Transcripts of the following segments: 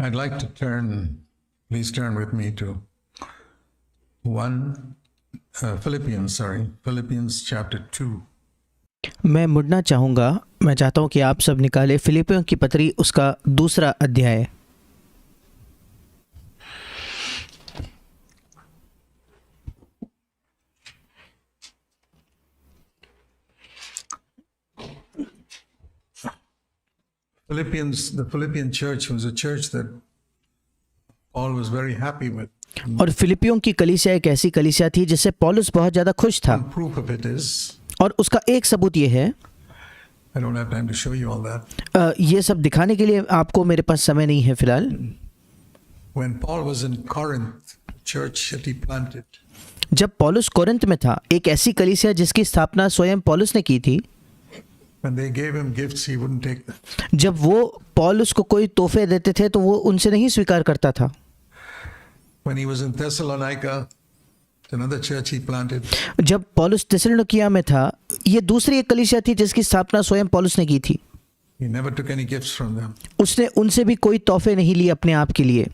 I'd like to please turn with me to Philippians chapter 2. मैं मुड़ना चाहूँगा। मैं चाहता हूँ कि आप सब निकाले फिलिपियों की पत्री उसका दूसरा अध्याय। The Philippian church was a church that Paul was very happy with. और फिलिपियों की कलीसिया एक ऐसी कलीसिया थी जिससे पौलुस बहुत ज़्यादा खुश था। One proof of it is, और उसका एक सबूत ये है, I don't have time to show you all that. ये सब दिखाने के लिए आपको मेरे पास समय नहीं है फिलहाल। When Paul was in Corinth, the church that he planted, जब पौलुस कोरिन्थ में था, एक ऐसी कलीसिया जिसकी स्थापना स्वयं पौलुस ने की थी, when they gave him gifts, he wouldn't take them. जब वो पौलुस को कोई तोहफे देते थे तो वो उनसे नहीं स्वीकार करता था। When he was in Thessalonica, another church he planted, जब पौलुस थिस्सलुनीकिया में था, ये दूसरी एक कलीसिया थी जिसकी स्थापना स्वयं पौलुस ने की थी। he never took any gifts from them. उसने उनसे भी कोई तोहफे नहीं लिए अपने आप के लिए।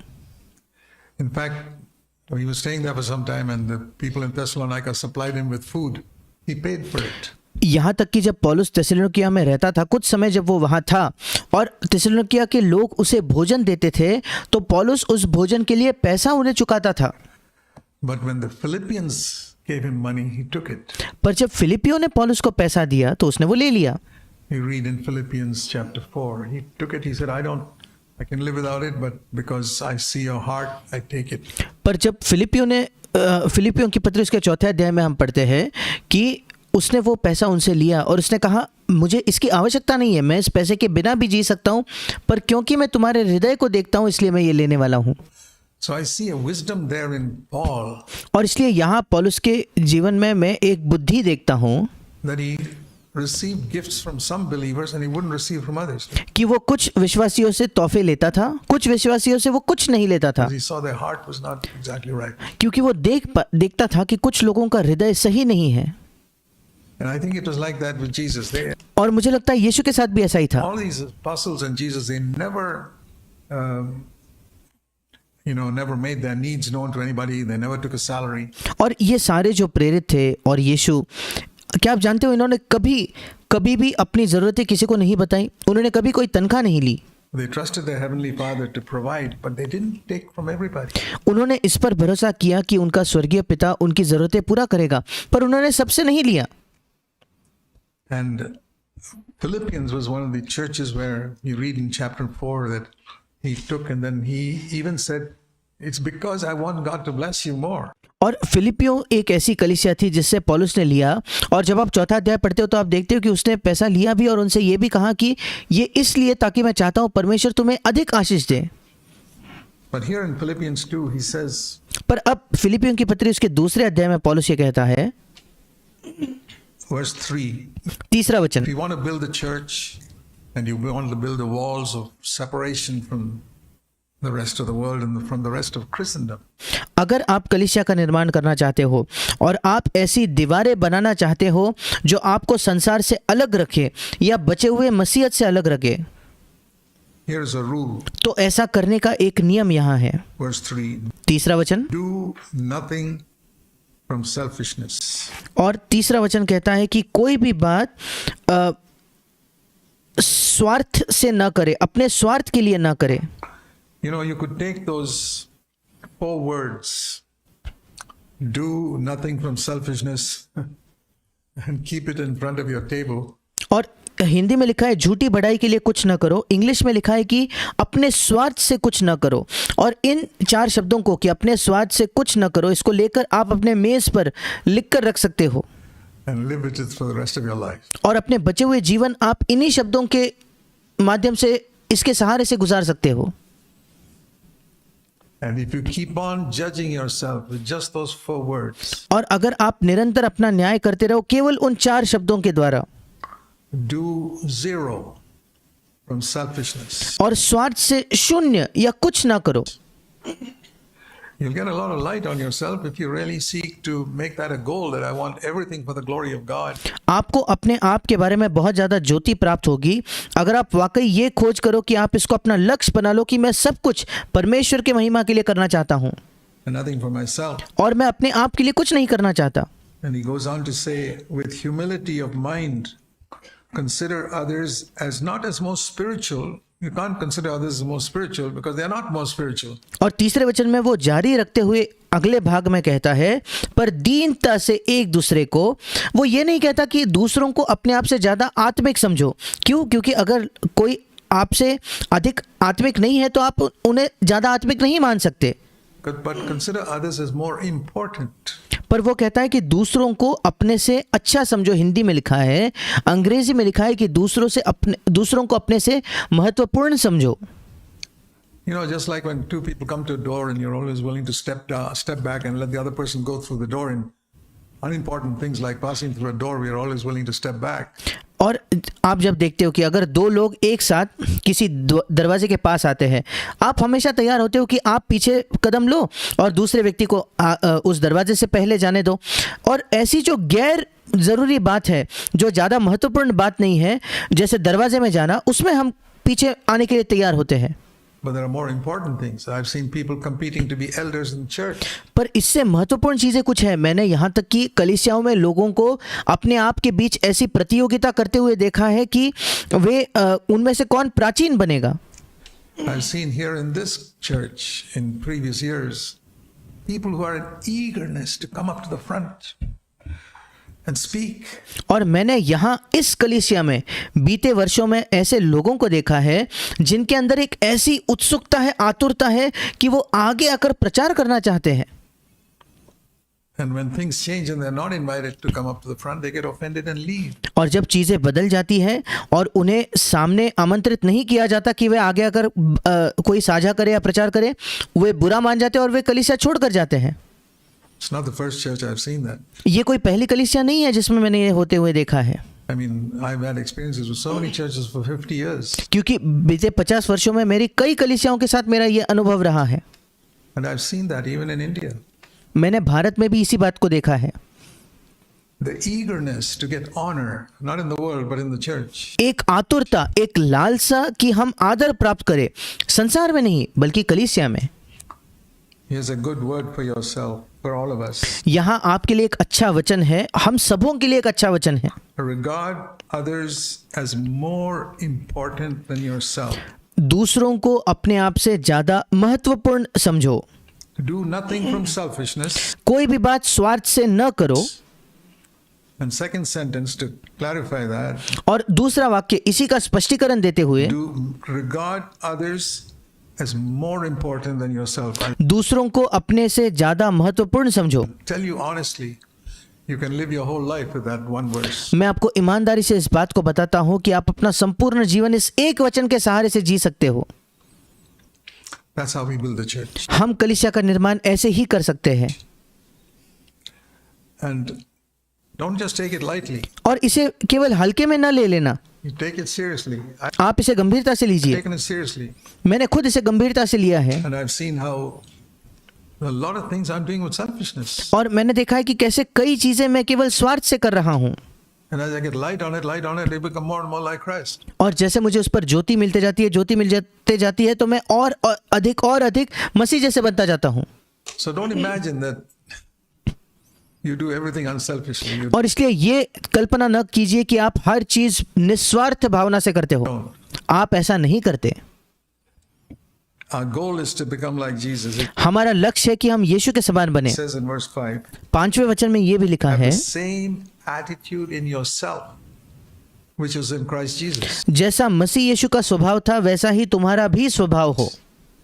In fact, when he was staying there for some time and the people in Thessalonica supplied him with food, he paid for it. यहाँ तक कि जब पौलुस थिस्सलुनीकिया में रहता था, कुछ समय जब वो वहाँ था और थिस्सलुनीकिया के लोग उसे भोजन देते थे तो पौलुस उस भोजन के लिए पैसा उन्हें चुकाता था। But when the Philippians gave him money, he took it. पर जब फिलिपियों ने पौलुस को पैसा दिया तो उसने वो ले लिया। You read in Philippians chapter 4, he took it, he said, I can live without it, but because I see your heart, I take it. पर जब फिलिपियों की पत्री उसके चौथे अध्याय में हम पढ़ते हैं कि उसने वो पैसा उनसे लिया और उसने कहा, मुझे इसकी आवश्यकता नहीं है, मैं इस पैसे के बिना भी जी सकता हूँ, पर क्योंकि मैं तुम्हारे हृदय को देखता हूँ इसलिए मैं ये लेने वाला हूँ। So I see a wisdom there in Paul, और इसलिए यहाँ पौलुस के जीवन में मैं एक बुद्धि देखता हूँ that he received gifts from some believers and he wouldn't receive from others. कि वो कुछ विश्वासियों से तोहफे लेता था, कुछ विश्वासियों से वो कुछ नहीं लेता था, He saw their heart was not exactly right. क्योंकि वो देखता था कि कुछ लोगों का हृदय सही नहीं है। And I think it was like that with Jesus. और मुझे लगता है यीशु के साथ भी ऐसा ही था। All these apostles and Jesus, they never, never made their needs known to anybody. They never took a salary. और ये सारे जो प्रेरित थे और यीशु, क्या आप जानते हो, इन्होंने कभी भी अपनी ज़रूरतें किसी को नहीं बताई, उन्होंने कभी कोई तनख्वाह नहीं ली। They trusted their heavenly Father to provide, but they didn't take from everybody. उन्होंने इस पर भरोसा किया कि उनका स्वर्गीय पिता उनकी ज़रूरतें पूरा करेगा, पर उन्होंने सबसे नहीं लिया। And Philippians was one of the churches where you read in chapter 4 that he took, and then he even said, it's because I want God to bless you more. और फिलिपियों एक ऐसी कलीसिया थी जिससे पौलुस ने लिया, और जब आप चौथा अध्याय पढ़ते हो तो आप देखते हो कि उसने पैसा लिया भी और उनसे ये भी कहा कि ये इसलिए ताकि मैं चाहता हूँ परमेश्वर तुम्हें अधिक आशीष दे। But here in Philippians 2 he says, पर अब फिलिपियों की पत्री उसके दूसरे अध्याय में पौलुस ये कहता है, verse 3, तीसरा वचन, if you want to build a church and you want to build the walls of separation from the rest of the world and from the rest of Christendom, अगर आप कलीसिया का निर्माण करना चाहते हो और आप ऐसी दीवारें बनाना चाहते हो जो आपको संसार से अलग रखे या बचे हुए मसीहत से अलग रखे, here is a rule. तो ऐसा करने का एक नियम यहाँ है। Verse 3, तीसरा वचन, do nothing from selfishness. और तीसरा वचन कहता है कि कोई भी बात स्वार्थ से ना करे, अपने स्वार्थ के लिए ना करे। You could take those 4 words, do nothing from selfishness, and keep it in front of your table. और हिंदी में लिखा है झूठी बढ़ाई के लिए कुछ ना करो, इंग्लिश में लिखा है कि अपने स्वार्थ से कुछ ना करो। और इन 4 शब्दों को कि अपने स्वार्थ से कुछ ना करो, इसको लेकर आप अपने मेज पर लिख कर रख सकते हो And live with it for the rest of your life. और अपने बचे हुए जीवन आप इन्हीं शब्दों के माध्यम से, इसके सहारे से गुजार सकते हो। And if you keep on judging yourself with just those 4 words, और अगर आप निरंतर अपना न्याय करते रहो केवल उन 4 शब्दों के द्वारा, do 0 from selfishness. और स्वार्थ से 0 या कुछ ना करो। You'll get a lot of light on yourself if you really seek to make that a goal, that I want everything for the glory of God. आपको अपने आप के बारे में बहुत ज़्यादा ज्योति प्राप्त होगी अगर आप वाकई ये खोज करो कि आप इसको अपना लक्ष्य बना लो कि मैं सब कुछ परमेश्वर के महिमा के लिए करना चाहता हूँ And nothing for myself. और मैं अपने आप के लिए कुछ नहीं करना चाहता. And he goes on to say, with humility of mind, consider others as not as most spiritual. You can't consider others as most spiritual because they are not most spiritual. और तीसरे वचन में वो जारी रखते हुए अगले भाग में कहता है, पर दीनता से एक दूसरे को. वो ये नहीं कहता कि दूसरों को अपने आप से ज़्यादा आत्मिक समझो. क्यों? क्योंकि अगर कोई आपसे अधिक आत्मिक नहीं है तो आप उन्हें ज़्यादा आत्मिक नहीं मान सकते. But consider others as more important. पर वो कहता है कि दूसरों को अपने से अच्छा समझो. हिंदी में लिखा है, अंग्रेजी में लिखा है कि दूसरों को अपने से महत्वपूर्ण समझो. You know, just like when two people come to a door and you're always willing to step back and let the other person go through the door, and unimportant things like passing through a door, we are always willing to step back. और आप जब देखते हो कि अगर दो लोग एक साथ किसी दरवाजे के पास आते हैं, आप हमेशा तैयार होते हो कि आप पीछे कदम लो और दूसरे व्यक्ति को उस दरवाजे से पहले जाने दो. और ऐसी जो गैर ज़रूरी बात है, जो ज़्यादा महत्वपूर्ण बात नहीं है, जैसे दरवाजे में जाना, उसमें हम पीछे आने के लिए तैयार होते हैं. But there are more important things. I've seen people competing to be elders in church. पर इससे महत्वपूर्ण चीज़ें कुछ है. मैंने यहाँ तक कि कलीसियाओं में लोगों को अपने आप के बीच ऐसी प्रतियोगिता करते हुए देखा है कि वे उनमें से कौन प्राचीन बनेगा. I've seen here in this church in previous years people who are in eagerness to come up to the front and speak. और मैंने यहाँ इस कलीसिया में बीते वर्षों में ऐसे लोगों को देखा है जिनके अंदर एक ऐसी उत्सुकता है, आतुरता है कि वो आगे आकर प्रचार करना चाहते हैं. And when things change and they're not invited to come up to the front, they get offended and leave. और जब चीज़ें बदल जाती हैं और उन्हें सामने आमंत्रित नहीं किया जाता कि वे आगे आकर कोई साझा करे या प्रचार करे, वे बुरा मान जाते हैं और वे कलीसिया छोड़कर जाते हैं. It's not the first church I've seen that. ये कोई पहली कलीसिया नहीं है जिसमें मैंने ये होते हुए देखा है. I mean, I've had experiences with so many churches for 50 years. क्योंकि बीते 50 वर्षों में मेरी कई कलीसियाओं के साथ मेरा ये अनुभव रहा है. And I've seen that even in India. मैंने भारत में भी इसी बात को देखा है. The eagerness to get honor, not in the world, but in the church. एक आतुरता, एक लालसा कि हम आदर प्राप्त करें, संसार में नहीं बल्कि कलीसिया में. Here's a good word for yourself, for all of us. यहाँ आपके लिए एक अच्छा वचन है, हम सबों के लिए एक अच्छा वचन है. Regard others as more important than yourself. दूसरों को अपने आप से ज़्यादा महत्वपूर्ण समझो. Do nothing from selfishness. कोई भी बात स्वार्थ से न करो. And second sentence to clarify that. और दूसरा वाक्य इसी का स्पष्टीकरण देते हुए, Do regard others as more important than yourself. I दूसरों को अपने से ज़्यादा महत्वपूर्ण समझो. tell you honestly, you can live your whole life with that one verse. मैं आपको ईमानदारी से इस बात को बताता हूँ कि आप अपना संपूर्ण जीवन इस एक वचन के सहारे से जी सकते हो. That's how we build the church. हम कलीसिया का निर्माण ऐसे ही कर सकते हैं. And don't just take it lightly. और इसे केवल हल्के में न ले लेना, You take it seriously. I've आप इसे गंभीरता से लीजिए. taken it seriously. मैंने खुद इसे गंभीरता से लिया है. And I've seen how a lot of things I'm doing with selfishness. और मैंने देखा है कि कैसे कई चीज़ें मैं केवल स्वार्थ से कर रहा हूँ. And as I get light on it, they become more and more like Christ. और जैसे मुझे उस पर ज्योति मिलते जाती है तो मैं और अधिक मसीह जैसे बनता जाता हूँ. So don't imagine that you do everything unselfishly. You और इसलिए ये कल्पना न कीजिए कि आप हर चीज़ निस्वार्थ भावना से करते हो. don't. आप ऐसा नहीं करते. Our goal is to become like Jesus. It हमारा लक्ष्य है कि हम यीशु के समान बने. says in verse 5, 5वें वचन में ये भी लिखा have है, the same attitude in yourself, which is in Christ Jesus. जैसा मसीह यीशु का स्वभाव था वैसा ही तुम्हारा भी स्वभाव हो.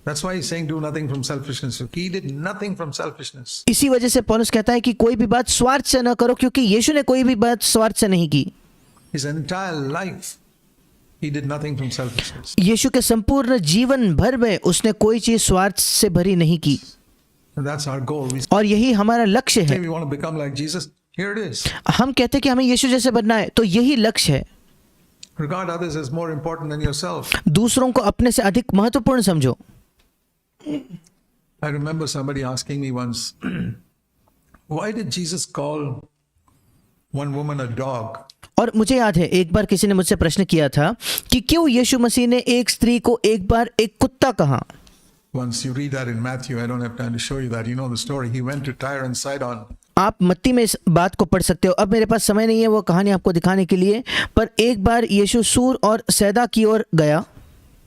That's why he's saying do nothing from selfishness. He did nothing from selfishness. इसी वजह से पौलुस कहता है कि कोई भी बात स्वार्थ से न करो, क्योंकि यीशु ने कोई भी बात स्वार्थ से नहीं की. His entire life, he did nothing from selfishness. यीशु के संपूर्ण जीवन भर में उसने कोई चीज स्वार्थ से भरी नहीं की. And that's our goal. We और यही हमारा लक्ष्य say है. we want to become like Jesus. Here it is. हम कहते हैं कि हमें यीशु जैसे बनना है, तो यही लक्ष्य है. Regard others as more important than yourself. दूसरों को अपने से अधिक महत्वपूर्ण समझो. I remember somebody asking me once, why did Jesus call one woman a dog? और मुझे याद है एक बार किसी ने मुझसे प्रश्न किया था कि क्यों यीशु मसीह ने एक स्त्री को एक बार एक कुत्ता कहा. Once you read that in Matthew, I don't have time to show you that. You know the story. He went to Tyre and Sidon. आप मत्ती में इस बात को पढ़ सकते हो. अब मेरे पास समय नहीं है वो कहानी आपको दिखाने के लिए, पर एक बार यीशु सूर और सैदा की ओर गया.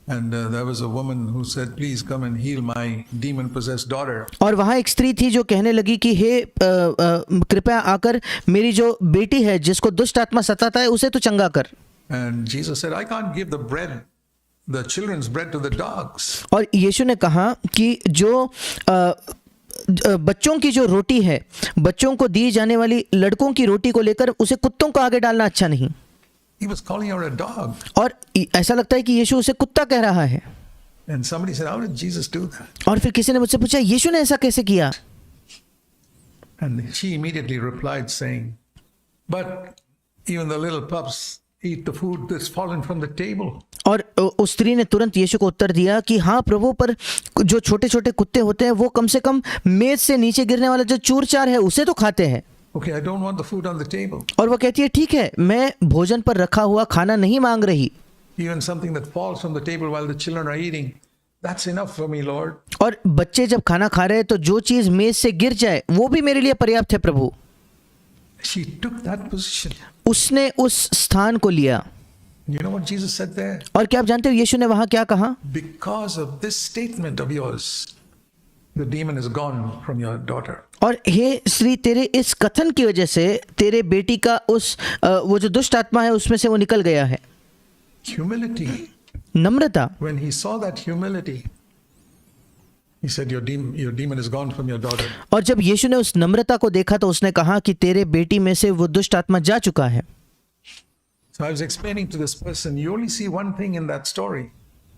And there was a woman who said, please come and heal my demon-possessed daughter. और वहाँ एक स्त्री थी जो कहने लगी कि हे कृपया आकर मेरी जो बेटी है जिसको दुष्ट आत्मा सताता है उसे तो चंगा कर. And Jesus said, I can't give the bread, the children's bread to the dogs. और यीशु ने कहा कि जो बच्चों की जो रोटी है, बच्चों को दी जाने वाली लड़कों की रोटी को लेकर उसे कुत्तों को आगे डालना अच्छा नहीं. He was calling her a dog. और ऐसा लगता है कि यीशु उसे कुत्ता कह रहा है. And somebody said, how did Jesus do that? और फिर किसी ने मुझसे पूछा यीशु ने ऐसा कैसे किया. And she immediately replied saying, but even the little pups eat the food that's fallen from the table. और उस स्त्री ने तुरंत यीशु को उत्तर दिया कि हाँ प्रभु, पर जो छोटे छोटे कुत्ते होते हैं वो कम से कम मेज से नीचे गिरने वाला जो चूर चार है उसे तो खाते हैं. Okay, I don't want the food on the table. और वो कहती है ठीक है, मैं भोजन पर रखा हुआ खाना नहीं मांग रही. Even something that falls from the table while the children are eating, that's enough for me, Lord. और बच्चे जब खाना खा रहे हैं तो जो चीज मेज से गिर जाए वो भी मेरे लिए पर्याप्त है प्रभु. She took that position. उसने उस स्थान को लिया. You know what Jesus said there? और क्या आप जानते हो यीशु ने वहां क्या कहा. Because of this statement of yours, the demon is gone from your daughter. और हे श्री, तेरे इस कथन की वजह से तेरे बेटी का उस वो जो दुष्ट आत्मा है उसमें से वो निकल गया है. Humility. Namrata. When he saw that humility, he said, your demon is gone from your daughter. और जब यीशु ने उस नम्रता को देखा तो उसने कहा कि तेरे बेटी में से वो दुष्ट आत्मा जा चुका है. So I was explaining to this person, you only see one thing in that story,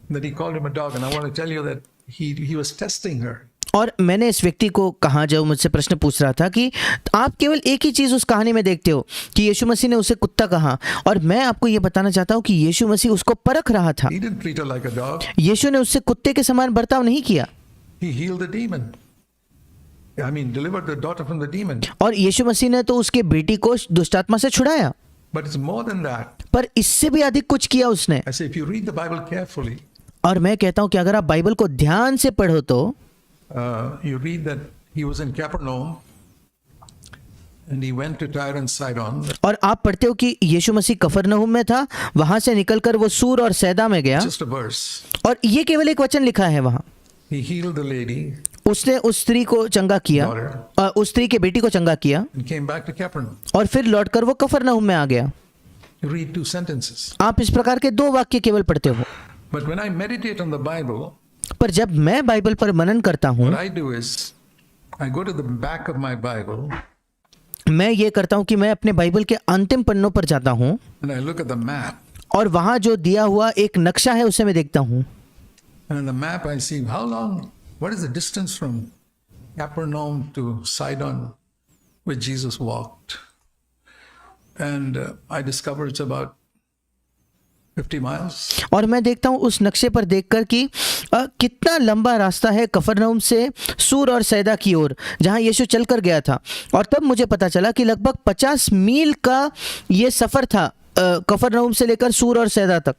that he called him a dog. And I want to tell you that he was testing her. और मैंने इस व्यक्ति को कहा, जब मुझसे प्रश्न पूछ रहा था, कि आप केवल एक ही चीज़ उस कहानी में देखते हो कि यीशु मसीह ने उसे कुत्ता कहा, और मैं आपको ये बताना चाहता हूँ कि यीशु मसीह उसको परख रहा था. He didn't treat her like a dog. यीशु ने उससे कुत्ते के समान बर्ताव नहीं किया. He healed the demon. I mean, delivered the daughter from the demon. और यीशु मसीह ने तो उसके बेटी को दुष्टात्मा से छुड़ाया. But it's more than that. पर इससे भी अधिक कुछ किया उसने. I say, if you read the Bible carefully, और मैं कहता हूँ कि अगर आप बाइबल को ध्यान से पढ़ो तो you read that he was in Capernaum and he went to Tyre and Sidon. और आप पढ़ते हो कि यीशु मसीह कफरनहूम में था, वहां से निकलकर वो सूर और सैदा में गया. Just a verse. और ये केवल एक वचन लिखा है वहां. He healed the lady. उसने उस स्त्री को चंगा किया, उस स्त्री के बेटी को चंगा किया, And came back to Capernaum. और फिर लौटकर वो कफरनहूम में आ गया. You read two sentences. आप इस प्रकार के दो वाक्य केवल पढ़ते हो. But when I meditate on the Bible, पर जब मैं बाइबल पर मनन करता हूँ, what I do is I go to the back of my Bible मैं ये करता हूँ कि मैं अपने बाइबल के अंतिम पन्नों पर जाता हूँ and I look at the map. और वहाँ जो दिया हुआ एक नक्शा है उसे मैं देखता हूँ. And in the map I see what is the distance from Capernaum to Sidon where Jesus walked. And I discover it's about 50 miles. और मैं देखता हूँ उस नक्शे पर देखकर कि कितना लंबा रास्ता है कफरनहूम से सूर और सैदा की ओर, जहाँ यीशु चलकर गया था. और तब मुझे पता चला कि लगभग 50 मील का ये सफ़र था कफरनहूम से लेकर सूर और सैदा तक.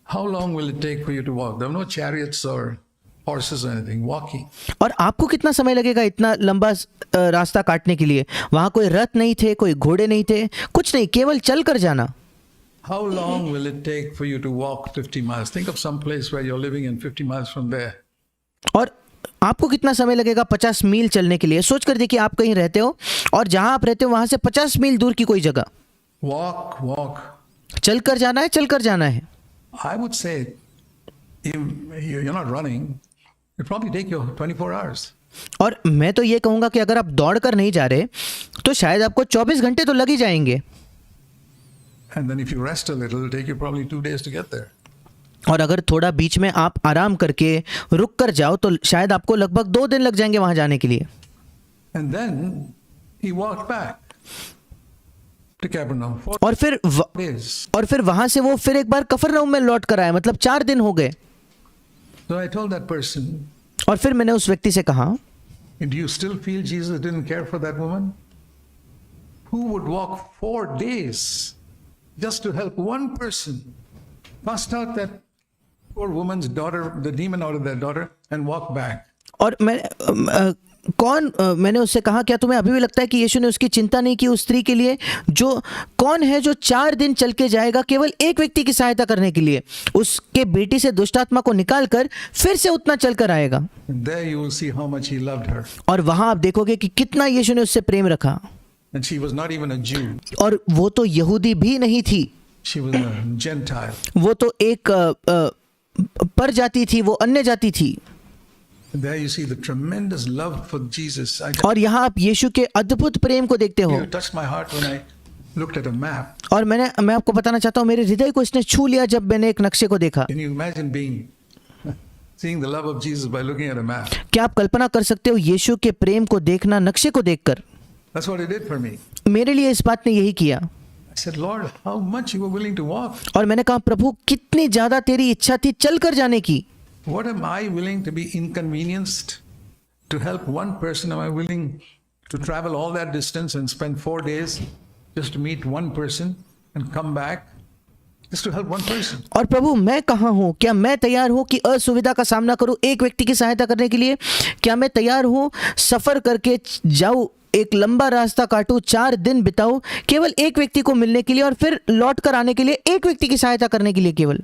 How long will it take for you to walk? There were no chariots or horses or anything. Walking. और आपको कितना समय लगेगा इतना लंबा रास्ता काटने के लिए? वहाँ कोई रथ नहीं थे, कोई घोड़े नहीं थे, कुछ नहीं, केवल चल कर जाना. How long will it take for you to walk 50 miles? Think of some place where you're living and 50 miles from there. और आपको कितना समय लगेगा 50 मील चलने के लिए? सोच कर देखिए, आप कहीं रहते हो और जहाँ आप रहते हो वहाँ से 50 मील दूर की कोई जगह. Walk. चल कर जाना है, चल कर जाना है. I would say you're not running. It probably take you 24 hours. और मैं तो ये कहूँगा कि अगर आप दौड़ कर नहीं जा रहे तो शायद आपको 24 घंटे तो लग ही जाएंगे. And then if you rest a little, it'll take you probably 2 days to get there. और अगर थोड़ा बीच में आप आराम करके रुक कर जाओ तो शायद आपको लगभग 2 दिन लग जाएंगे वहां जाने के लिए. And then he walked back to Capernaum. 4 days. और फिर वहां से वो फिर एक बार कफरनहूम में लौट कर आया, मतलब 4 दिन हो गए. So I told that person, और फिर मैंने उस व्यक्ति से कहा, Do you still feel Jesus didn't care for that woman? Who would walk 4 days just to help one person cast out that poor woman's daughter, the demon out of their daughter, and walk back? और मैंने उससे कहा, क्या तुम्हें अभी भी लगता है कि यीशु ने उसकी चिंता नहीं की उस स्त्री के लिए? कौन है जो 4 दिन चल के जाएगा केवल एक व्यक्ति की सहायता करने के लिए, उसके बेटी से दुष्ट आत्मा को निकाल कर फिर से उतना चल कर आएगा? There you will see how much he loved her. और वहां आप देखोगे कि कितना यीशु ने उससे प्रेम रखा. And she was not even a Jew. और वो तो यहूदी भी नहीं थी, She was a Gentile. वो तो एक पर जाति थी, वो अन्य जाति थी. There you see the tremendous love for Jesus. और यहाँ आप यीशु के अद्भुत प्रेम को देखते हो. It touched my heart when I looked at a map. और मैं आपको बताना चाहता हूँ, मेरे हृदय को इसने छू लिया जब मैंने एक नक्शे को देखा. Can you imagine seeing the love of Jesus by looking at a map? क्या आप कल्पना कर सकते हो यीशु के प्रेम को देखना नक्शे को देखकर? That's what it did for me. मेरे लिए इस बात ने यही किया. I said, Lord, how much you were willing to walk. और मैंने कहा, प्रभु कितनी ज्यादा तेरी इच्छा थी चल कर जाने की. What am I willing to be inconvenienced to help one person? Am I willing to travel all that distance and spend 4 days just to meet one person and come back just to help one person? और प्रभु मैं कहाँ हूँ? क्या मैं तैयार हूँ कि असुविधा का सामना करूँ एक व्यक्ति की सहायता करने के लिए? क्या मैं तैयार हूँ सफर करके जाऊँ, एक लंबा रास्ता काटूं, 4 दिन बिताऊं केवल एक व्यक्ति को मिलने के लिए और फिर लौट कर आने के लिए एक व्यक्ति की सहायता करने के लिए केवल?